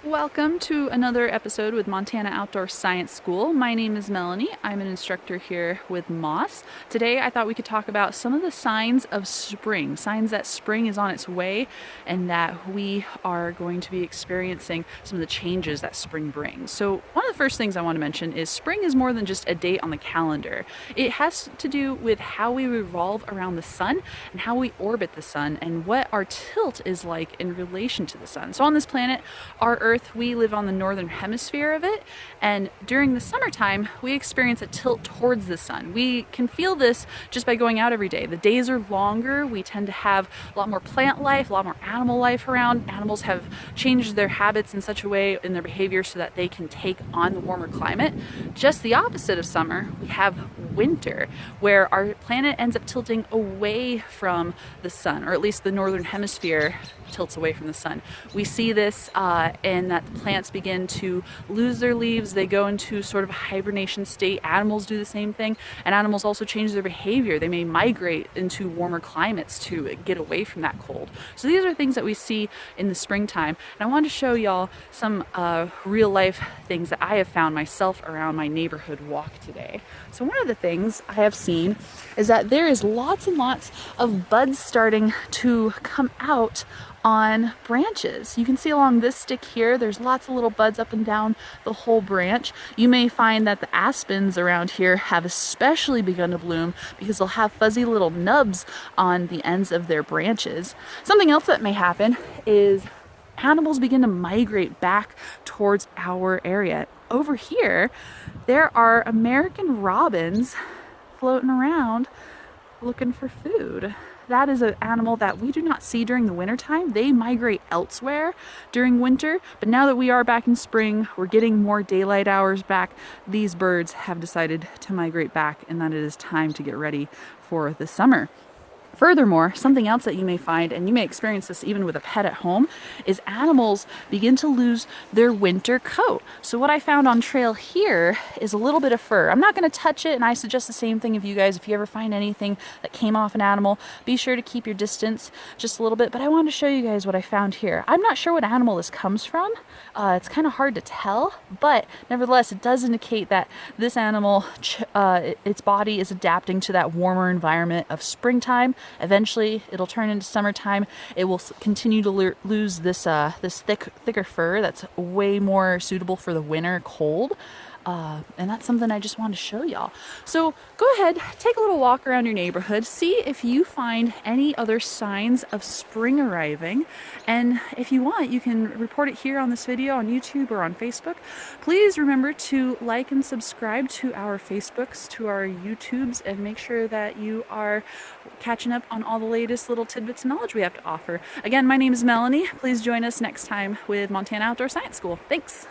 Welcome to another episode with Montana Outdoor Science School. My name is Melanie. I'm an instructor here with Moss. Today I thought we could talk about some of the signs of spring, signs that spring is on its way and that we are going to be experiencing some of the changes that spring brings. So one of the first things I want to mention is spring is more than just a date on the calendar. It has to do with how we revolve around the sun and how we orbit the sun and what our tilt is like in relation to the sun. So on this planet, our Earth, we live on the northern hemisphere of it, and during the summertime we experience a tilt towards the sun. We can feel this just by going out every day. The days are longer, we tend to have a lot more plant life, a lot more animal life around. Animals have changed their habits in such a way in their behavior so that they can take on the warmer climate. Just the opposite of summer, we have winter, where our planet ends up tilting away from the sun, or at least the northern hemisphere tilts away from the sun. We see this in that the plants begin to lose their leaves. They go into sort of a hibernation state. Animals do the same thing, and animals also change their behavior. They may migrate into warmer climates to get away from that cold. So these are things that we see in the springtime, and I wanted to show y'all some real life things that I have found myself around my neighborhood walk today. So one of the things I have seen is that there is lots and lots of buds starting to come out on branches. You can see along this stick here, there's lots of little buds up and down the whole branch. You may find that the aspens around here have especially begun to bloom because they'll have fuzzy little nubs on the ends of their branches. Something else that may happen is animals begin to migrate back towards our area. Over here, there are American robins floating around looking for food. That is an animal that we do not see during the wintertime. They migrate elsewhere during winter, but now that we are back in spring, we're getting more daylight hours back. These birds have decided to migrate back, and that it is time to get ready for the summer. Furthermore, something else that you may find, and you may experience this even with a pet at home, is animals begin to lose their winter coat. So what I found on trail here is a little bit of fur. I'm not going to touch it, and I suggest the same thing of you guys. If you ever find anything that came off an animal, be sure to keep your distance just a little bit. But I wanted to show you guys what I found here. I'm not sure what animal this comes from. It's kind of hard to tell, but nevertheless, it does indicate that this animal, its body is adapting to that warmer environment of springtime. Eventually, it'll turn into summertime. It will continue to lose this thicker fur that's way more suitable for the winter cold. And that's something I just wanted to show y'all. So go ahead, take a little walk around your neighborhood, see if you find any other signs of spring arriving. And if you want, you can report it here on this video on YouTube or on Facebook. Please remember to like and subscribe to our Facebooks, to our YouTubes, and make sure that you are catching up on all the latest little tidbits of knowledge we have to offer. Again, my name is Melanie. Please join us next time with Montana Outdoor Science School. Thanks.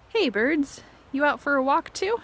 Hey birds, you out for a walk too?